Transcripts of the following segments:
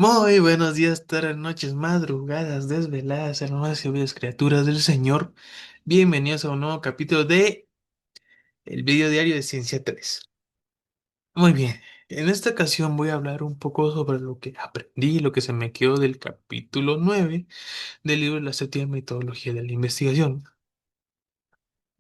Muy buenos días, tardes, noches, madrugadas, desveladas, hermosas y bellas criaturas del Señor. Bienvenidos a un nuevo capítulo de el video diario de Ciencia 3. Muy bien, en esta ocasión voy a hablar un poco sobre lo que aprendí, lo que se me quedó del capítulo 9 del libro La séptima metodología de la investigación.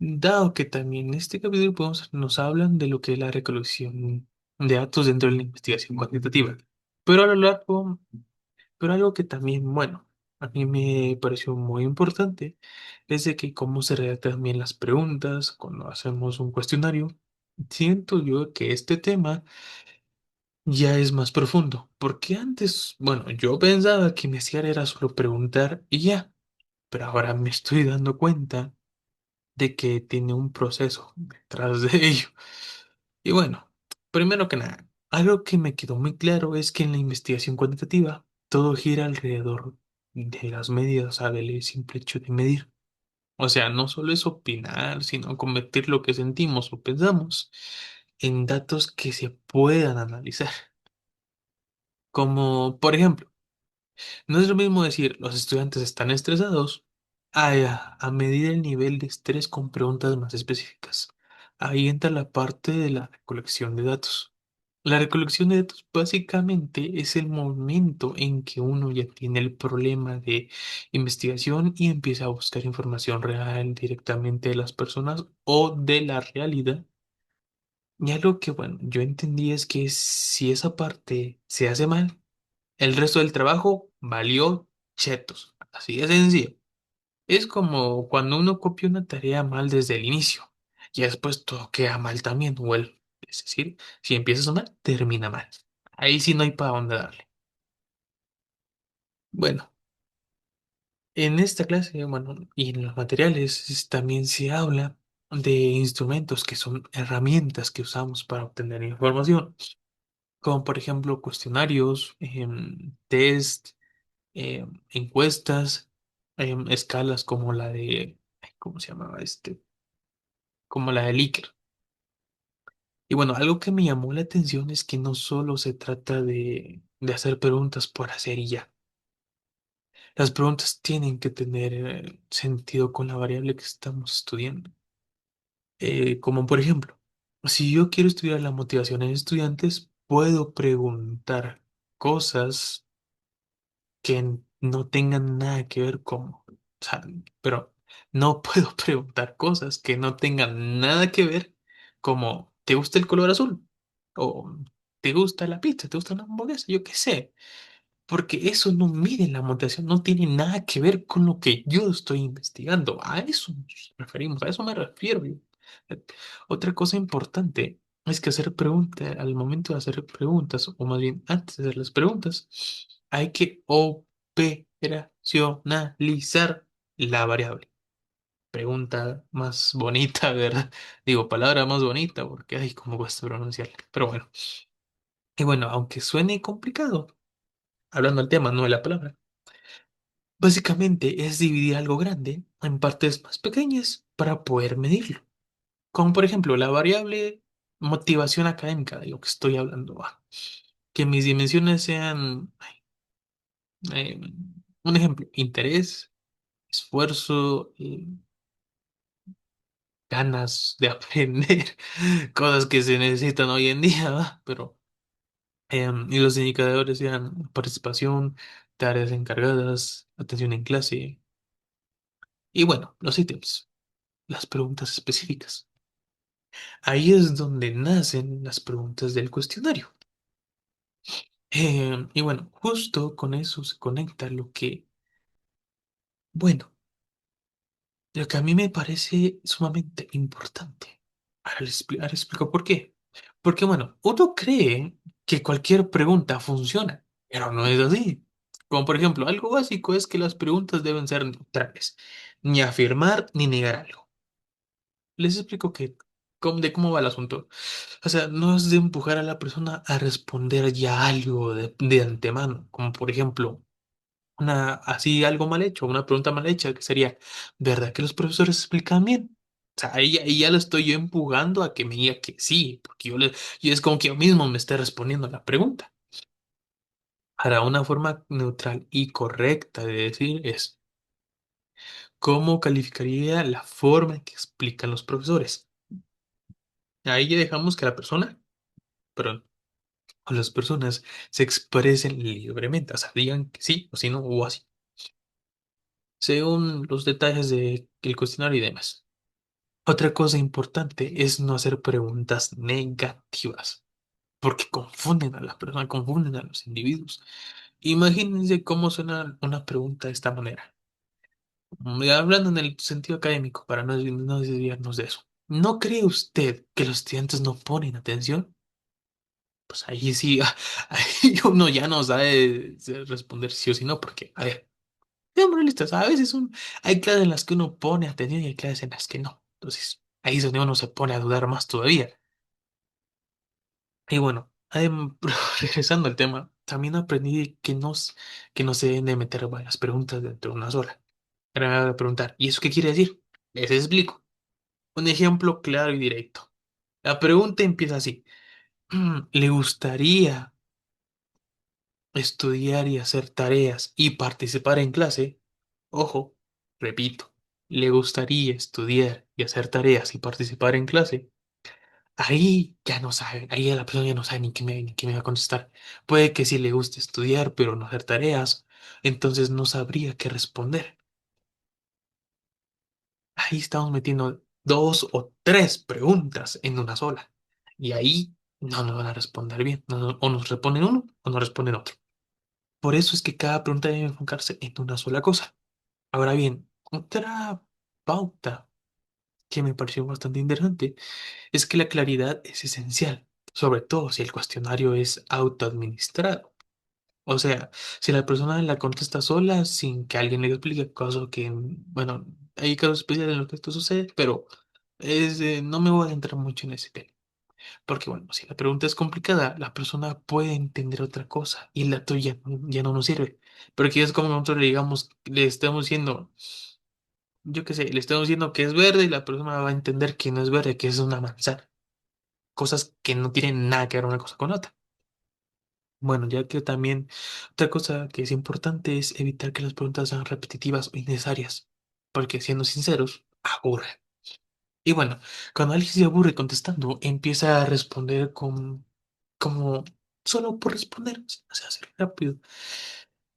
Dado que también en este capítulo nos hablan de lo que es la recolección de datos dentro de la investigación cuantitativa. Pero a lo largo Pero algo que también, bueno, a mí me pareció muy importante es de que cómo se redactan también las preguntas cuando hacemos un cuestionario. Siento yo que este tema ya es más profundo, porque antes, bueno, yo pensaba que investigar era solo preguntar y ya, pero ahora me estoy dando cuenta de que tiene un proceso detrás de ello. Y bueno, primero que nada, algo que me quedó muy claro es que en la investigación cuantitativa todo gira alrededor de las medidas, o sea, del simple hecho de medir. O sea, no solo es opinar, sino convertir lo que sentimos o pensamos en datos que se puedan analizar. Como, por ejemplo, no es lo mismo decir los estudiantes están estresados a medir el nivel de estrés con preguntas más específicas. Ahí entra la parte de la recolección de datos. La recolección de datos básicamente es el momento en que uno ya tiene el problema de investigación y empieza a buscar información real directamente de las personas o de la realidad. Y algo que, bueno, yo entendí es que si esa parte se hace mal, el resto del trabajo valió chetos. Así de sencillo. Es como cuando uno copia una tarea mal desde el inicio y después todo queda mal también, es decir, si empiezas mal, termina mal. Ahí sí no hay para dónde darle. Bueno, en esta clase, bueno, y en los materiales también se habla de instrumentos que son herramientas que usamos para obtener información, como por ejemplo cuestionarios, test, encuestas, escalas como la de, ay, ¿cómo se llamaba este? Como la de Likert. Y bueno, algo que me llamó la atención es que no solo se trata de hacer preguntas por hacer y ya. Las preguntas tienen que tener sentido con la variable que estamos estudiando. Como por ejemplo, si yo quiero estudiar la motivación en estudiantes, puedo preguntar cosas que no tengan nada que ver con, o sea, pero no puedo preguntar cosas que no tengan nada que ver como, ¿te gusta el color azul? O ¿te gusta la pizza? ¿Te gusta una hamburguesa? Yo qué sé. Porque eso no mide la motivación, no tiene nada que ver con lo que yo estoy investigando. A eso nos referimos, a eso me refiero yo. Eh, Otra cosa importante es que hacer preguntas, al momento de hacer preguntas, o más bien antes de hacer las preguntas, hay que operacionalizar la variable. Pregunta más bonita, ¿verdad? Digo, palabra más bonita porque, ay, cómo cuesta pronunciarla. Pero bueno. Y bueno, aunque suene complicado, hablando del tema, no de la palabra. Básicamente es dividir algo grande en partes más pequeñas para poder medirlo. Como por ejemplo la variable motivación académica de lo que estoy hablando. Que mis dimensiones sean, eh, un ejemplo, interés, esfuerzo, ganas de aprender, cosas que se necesitan hoy en día, ¿va? Pero, y los indicadores sean participación, tareas encargadas, atención en clase, y bueno, los ítems, las preguntas específicas. Ahí es donde nacen las preguntas del cuestionario. Y bueno, justo con eso se conecta bueno, lo que a mí me parece sumamente importante. Ahora explico por qué. Porque bueno, uno cree que cualquier pregunta funciona, pero no es así. Como por ejemplo, algo básico es que las preguntas deben ser neutrales, ni afirmar ni negar algo. Les explico de cómo va el asunto. O sea, no es de empujar a la persona a responder ya algo de antemano, como por ejemplo, así algo mal hecho, una pregunta mal hecha, que sería, ¿verdad que los profesores explican bien? O sea, ahí ya lo estoy yo empujando a que me diga que sí, porque yo es como que yo mismo me esté respondiendo a la pregunta. Ahora, una forma neutral y correcta de decir es cómo calificaría la forma en que explican los profesores. Ahí ya dejamos que la persona, perdón, o las personas se expresen libremente, o sea, digan que sí o sí no o así, según los detalles del cuestionario y demás. Otra cosa importante es no hacer preguntas negativas, porque confunden a la persona, confunden a los individuos. Imagínense cómo suena una pregunta de esta manera. Hablando en el sentido académico, para no desviarnos de eso. ¿No cree usted que los estudiantes no ponen atención? Pues ahí sí, ahí uno ya no sabe responder sí o sí no, porque, a ver, seamos realistas, a veces hay clases en las que uno pone atención y hay clases en las que no. Entonces, ahí es donde uno se pone a dudar más todavía. Y bueno, regresando al tema, también aprendí que no se deben de meter varias preguntas dentro de una sola. Ahora me voy a preguntar, ¿y eso qué quiere decir? Les explico. Un ejemplo claro y directo. La pregunta empieza así. ¿Le gustaría estudiar y hacer tareas y participar en clase? Ojo, repito, ¿le gustaría estudiar y hacer tareas y participar en clase? Ahí ya no sabe, ahí ya la persona ya no sabe ni qué me va a contestar. Puede que sí le guste estudiar, pero no hacer tareas, entonces no sabría qué responder. Ahí estamos metiendo dos o tres preguntas en una sola. Y ahí no nos van a responder bien. O nos responden uno o nos responden otro. Por eso es que cada pregunta debe enfocarse en una sola cosa. Ahora bien, otra pauta que me pareció bastante interesante es que la claridad es esencial, sobre todo si el cuestionario es autoadministrado. O sea, si la persona la contesta sola sin que alguien le explique, caso que, bueno, hay casos especiales en los que esto sucede, pero no me voy a adentrar mucho en ese tema. Porque, bueno, si la pregunta es complicada, la persona puede entender otra cosa y la tuya ya no nos sirve. Porque es como nosotros le digamos, le estamos diciendo, yo qué sé, le estamos diciendo que es verde y la persona va a entender que no es verde, que es una manzana. Cosas que no tienen nada que ver una cosa con otra. Bueno, ya que también otra cosa que es importante es evitar que las preguntas sean repetitivas o innecesarias, porque siendo sinceros, aburre. Y bueno, cuando alguien se aburre contestando, empieza a responder como solo por responder, o sea, hacer rápido.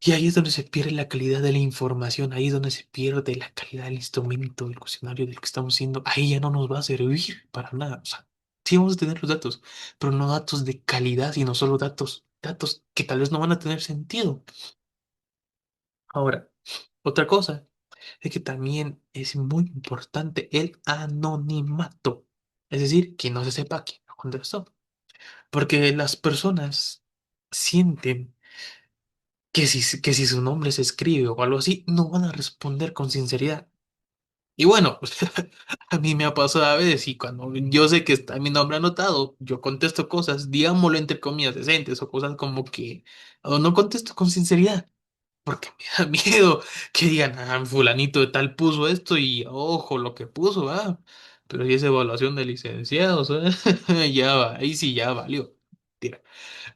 Y ahí es donde se pierde la calidad de la información, ahí es donde se pierde la calidad del instrumento, del cuestionario del que estamos haciendo. Ahí ya no nos va a servir para nada. O sea, sí vamos a tener los datos, pero no datos de calidad, sino solo datos que tal vez no van a tener sentido. Ahora, otra cosa es que también es muy importante el anonimato. Es decir, que no se sepa quién lo contestó. Porque las personas sienten que si su nombre se escribe o algo así, no van a responder con sinceridad. Y bueno, a mí me ha pasado a veces y cuando yo sé que está mi nombre anotado, yo contesto cosas, digámoslo entre comillas decentes o cosas como que, o no contesto con sinceridad, porque me da miedo que digan, ah, fulanito de tal puso esto y ojo lo que puso, ah, pero si es evaluación de licenciados, ya va, ahí sí ya valió. Tira.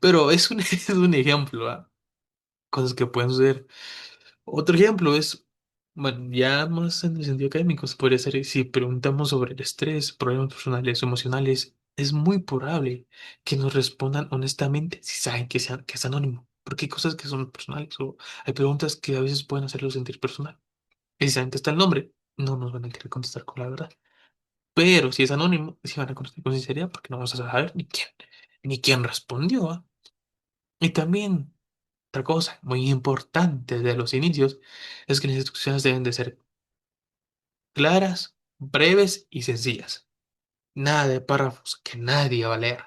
Pero es un, es un ejemplo, ¿ah? Cosas que pueden suceder. Otro ejemplo es, bueno, ya más en el sentido académico, se podría ser si preguntamos sobre el estrés, problemas personales o emocionales, es muy probable que nos respondan honestamente si saben que es anónimo, porque hay cosas que son personales o hay preguntas que a veces pueden hacerlo sentir personal. Y si saben que está el nombre, no nos van a querer contestar con la verdad. Pero si es anónimo, sí van a contestar con sinceridad porque no vamos a saber ni quién respondió, ¿ah? Y también otra cosa muy importante de los inicios es que las instrucciones deben de ser claras, breves y sencillas. Nada de párrafos que nadie va a leer.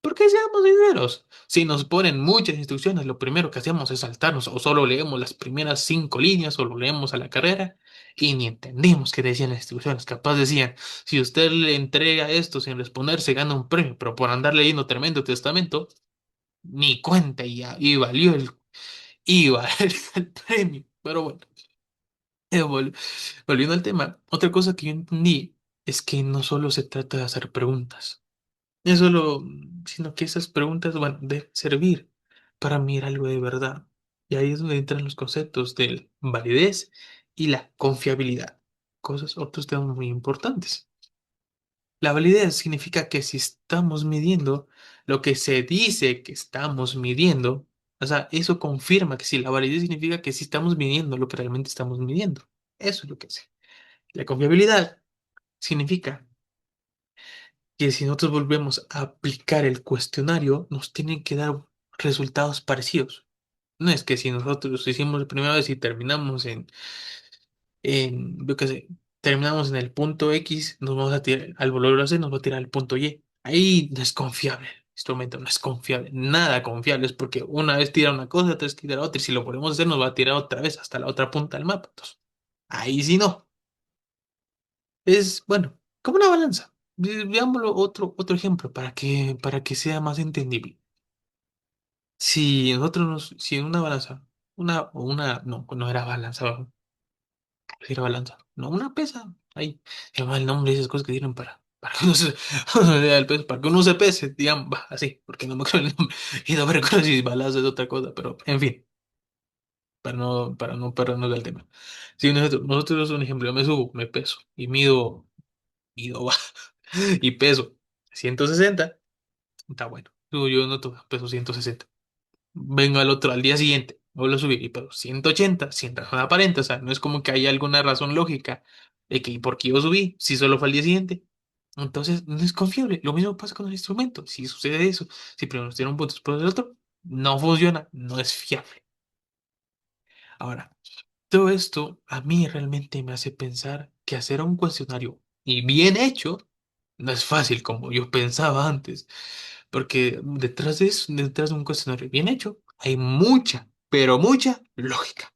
Porque seamos sinceros, si nos ponen muchas instrucciones, lo primero que hacemos es saltarnos o solo leemos las primeras 5 líneas o lo leemos a la carrera y ni entendimos qué decían las instrucciones. Capaz decían, si usted le entrega esto sin responder, se gana un premio, pero por andar leyendo tremendo testamento, ni cuenta y valió y valió el premio. Pero bueno. Volviendo al tema, otra cosa que yo entendí es que no solo se trata de hacer preguntas, no solo, sino que esas preguntas van a servir. para mí era algo de verdad. Y ahí es donde entran los conceptos de validez y la confiabilidad, cosas, otros temas muy importantes. La validez significa que si estamos midiendo lo que se dice que estamos midiendo, o sea, eso confirma que si la validez significa que si estamos midiendo lo que realmente estamos midiendo. Eso es lo que hace. La confiabilidad significa que si nosotros volvemos a aplicar el cuestionario, nos tienen que dar resultados parecidos. No es que si nosotros hicimos la primera vez y terminamos yo qué sé, terminamos en el punto X, nos vamos a tirar, al volverlo a hacer, nos va a tirar al punto Y. Ahí no es confiable. El instrumento no es confiable, nada confiable, es porque una vez tira una cosa, otra vez tira otra, y si lo volvemos a hacer, nos va a tirar otra vez hasta la otra punta del mapa. Entonces, ahí sí no. Es, bueno, como una balanza. Veámoslo otro ejemplo para que sea más entendible. Si en una balanza, no era balanza, sí era balanza, no, una pesa, ahí, se llama el nombre de esas cosas que tienen para que uno se, el peso, para que uno se pese, digamos, va, así, porque no me acuerdo el nombre, y no me recuerdo si balanza es otra cosa, pero, en fin, para no perdernos del tema. Si nosotros, un ejemplo, yo me subo, me peso, y va, y peso 160. Está bueno. Yo no tuve peso 160. Vengo al otro al día siguiente, vuelvo a subir y peso 180 sin razón aparente. O sea, no es como que haya alguna razón lógica de que por qué yo subí si solo fue al día siguiente. Entonces, no es confiable. Lo mismo pasa con el instrumento. Si sucede eso, si primero nos tiene un punto después del otro, no funciona, no es fiable. Ahora, todo esto a mí realmente me hace pensar que hacer un cuestionario y bien hecho no es fácil como yo pensaba antes, porque detrás de eso, detrás de un cuestionario bien hecho, hay mucha, pero mucha lógica.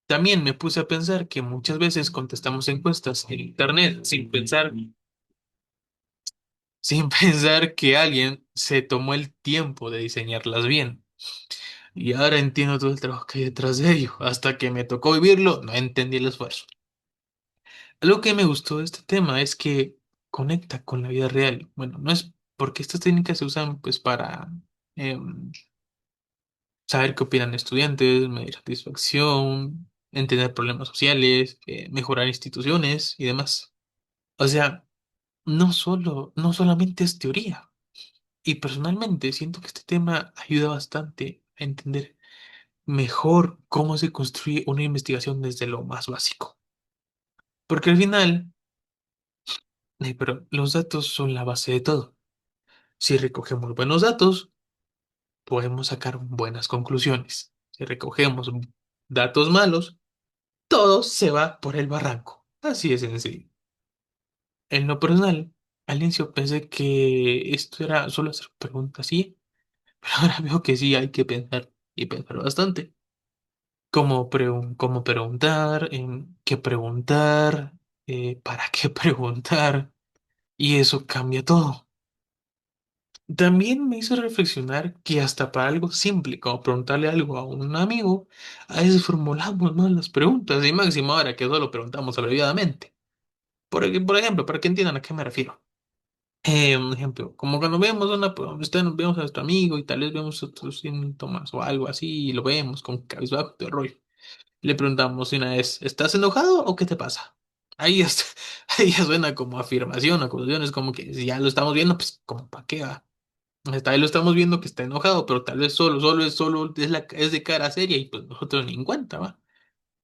También me puse a pensar que muchas veces contestamos encuestas en internet sin pensar que alguien se tomó el tiempo de diseñarlas bien. Y ahora entiendo todo el trabajo que hay detrás de ello. Hasta que me tocó vivirlo, no entendí el esfuerzo. Algo que me gustó de este tema es que conecta con la vida real. Bueno, no es porque estas técnicas se usan pues para em, saber qué opinan estudiantes, medir satisfacción, entender problemas sociales, mejorar instituciones y demás. O sea, no solamente es teoría. Y personalmente siento que este tema ayuda bastante a entender mejor cómo se construye una investigación desde lo más básico. Porque al final, pero los datos son la base de todo. Si recogemos buenos datos, podemos sacar buenas conclusiones. Si recogemos datos malos, todo se va por el barranco. Así de sencillo. En lo personal, al inicio pensé que esto era solo hacer preguntas así, pero ahora veo que sí hay que pensar y pensar bastante. Cómo preguntar, qué preguntar, para qué preguntar, y eso cambia todo. También me hizo reflexionar que hasta para algo simple, como preguntarle algo a un amigo, a veces formulamos mal las preguntas, y máximo ahora que solo preguntamos abreviadamente. Por ejemplo, para que entiendan a qué me refiero. Un ejemplo, como cuando vemos vemos a nuestro amigo y tal vez vemos otros síntomas o algo así, y lo vemos con cabizbajo, todo el rollo. Le preguntamos una vez, ¿estás enojado o qué te pasa? Ahí, ahí ya suena como afirmación, acusación, es como que si ya lo estamos viendo, pues como para qué va. Hasta ahí lo estamos viendo que está enojado, pero tal vez es de cara seria y pues nosotros ni en cuenta, ¿va?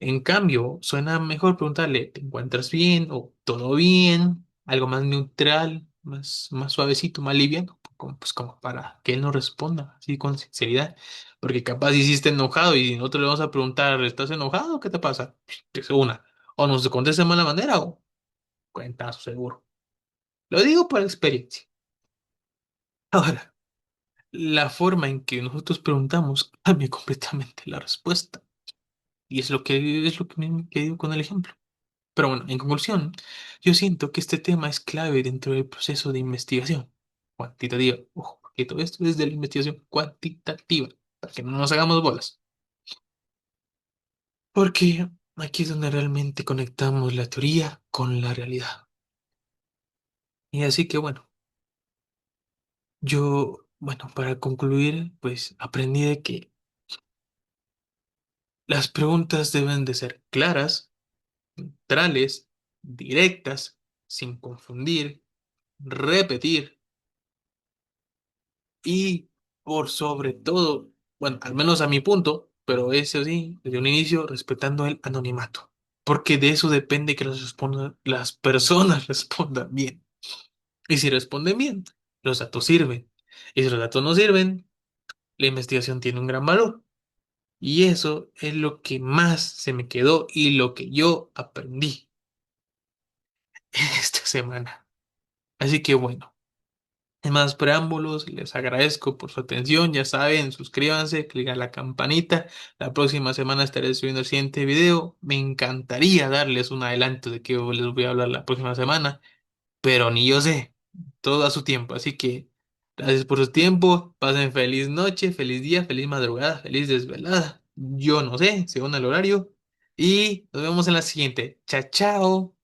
En cambio, suena mejor preguntarle, ¿te encuentras bien? O ¿todo bien? Algo más neutral, más suavecito, más liviano, pues como para que él nos responda así con sinceridad. Porque capaz hiciste enojado y nosotros le vamos a preguntar, ¿estás enojado? ¿Qué te pasa? Que es una. O nos contesta de mala manera o cuentazo seguro. Lo digo por experiencia. Ahora, la forma en que nosotros preguntamos cambia completamente la respuesta. Y es lo que que digo con el ejemplo. Pero bueno, en conclusión, yo siento que este tema es clave dentro del proceso de investigación cuantitativa. Ojo, que todo esto es de la investigación cuantitativa, para que no nos hagamos bolas. Porque aquí es donde realmente conectamos la teoría con la realidad. Y así que bueno, yo Bueno, para concluir, pues aprendí de que las preguntas deben de ser claras, neutrales, directas, sin confundir, repetir y por sobre todo, bueno, al menos a mi punto, pero eso sí, desde un inicio respetando el anonimato, porque de eso depende que las personas respondan bien. Y si responden bien, los datos sirven. Y si los datos no sirven, la investigación tiene un gran valor. Y eso es lo que más se me quedó y lo que yo aprendí esta semana. Así que bueno. Sin más preámbulos, les agradezco por su atención. Ya saben, suscríbanse, clic a la campanita. La próxima semana estaré subiendo el siguiente video. Me encantaría darles un adelanto de qué les voy a hablar la próxima semana, pero ni yo sé. Todo a su tiempo. Así que gracias por su tiempo. Pasen feliz noche, feliz día, feliz madrugada, feliz desvelada. Yo no sé, según el horario. Y nos vemos en la siguiente. Chao, chao.